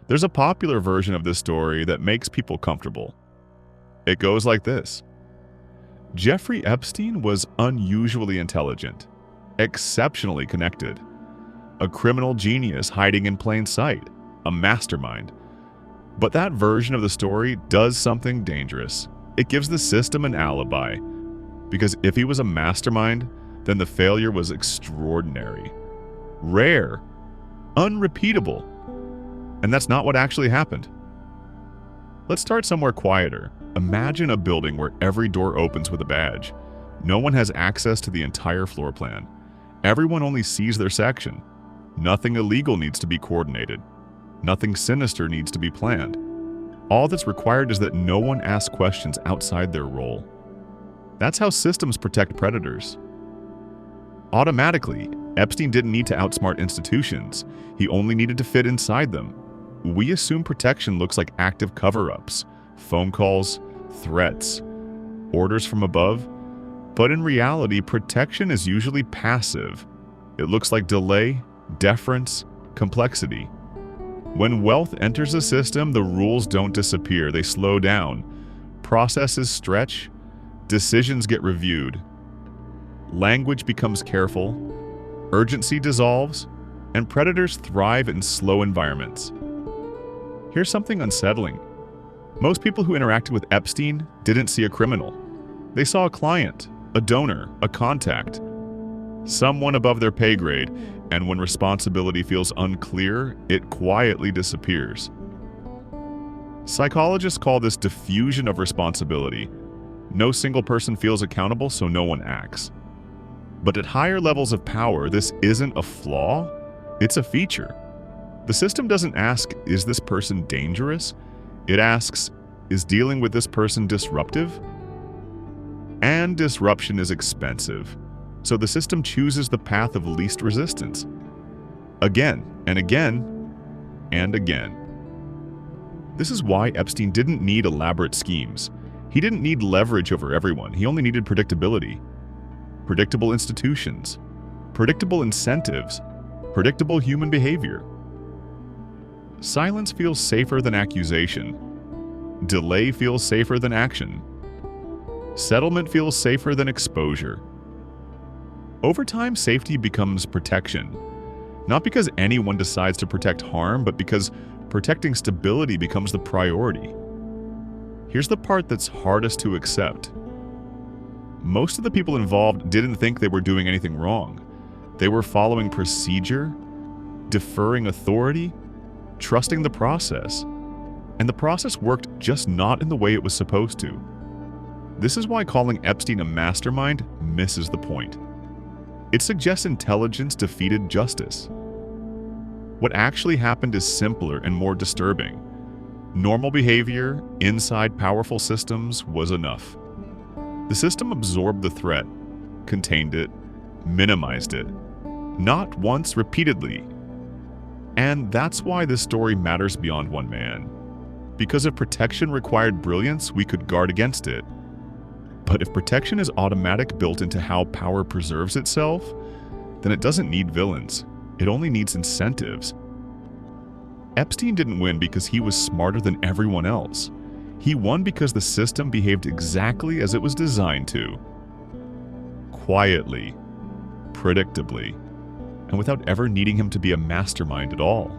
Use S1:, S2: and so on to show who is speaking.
S1: There's a popular version of this story that makes people comfortable. It goes like this. Jeffrey Epstein was unusually intelligent, exceptionally connected, a criminal genius hiding in plain sight, a mastermind. But that version of the story does something dangerous. It gives the system an alibi, because if he was a mastermind, then the failure was extraordinary, rare, unrepeatable. And that's not what actually happened. Let's start somewhere quieter. Imagine a building where every door opens with a badge. No one has access to the entire floor plan. Everyone only sees their section. Nothing illegal needs to be coordinated. Nothing sinister needs to be planned. All that's required is that no one asks questions outside their role. That's how systems protect predators. Automatically, Epstein didn't need to outsmart institutions. He only needed to fit inside them. We assume protection looks like active cover-ups, phone calls, threats, orders from above. But in reality, protection is usually passive. It looks like delay, deference, complexity. When wealth enters a system, the rules don't disappear, they slow down. Processes stretch, decisions get reviewed. Language becomes careful, urgency dissolves, and predators thrive in slow environments. Here's something unsettling. Most people who interacted with Epstein didn't see a criminal. They saw a client, a donor, a contact, someone above their pay grade, and when responsibility feels unclear, it quietly disappears. Psychologists call this diffusion of responsibility. No single person feels accountable, so no one acts. But at higher levels of power, this isn't a flaw, it's a feature. The system doesn't ask, is this person dangerous? It asks, is dealing with this person disruptive? And disruption is expensive, so the system chooses the path of least resistance. Again and again and again. This is why Epstein didn't need elaborate schemes. He didn't need leverage over everyone. He only needed predictability. Predictable institutions, predictable incentives, predictable human behavior. Silence feels safer than accusation. Delay feels safer than action. Settlement feels safer than exposure. Over time, safety becomes protection. Not because anyone decides to protect harm, but because protecting stability becomes the priority. Here's the part that's hardest to accept. Most of the people involved didn't think they were doing anything wrong. They were following procedure, deferring authority, trusting the process. And the process worked just not in the way it was supposed to. This is why calling Epstein a mastermind misses the point. It suggests intelligence defeated justice. What actually happened is simpler and more disturbing. Normal behavior inside powerful systems was enough. The system absorbed the threat, contained it, minimized it. Not once, repeatedly. And that's why this story matters beyond one man. Because if protection required brilliance, we could guard against it. But if protection is automatic, built into how power preserves itself, then it doesn't need villains. It only needs incentives. Epstein didn't win because he was smarter than everyone else. He won because the system behaved exactly as it was designed to. Quietly, predictably, and without ever needing him to be a mastermind at all.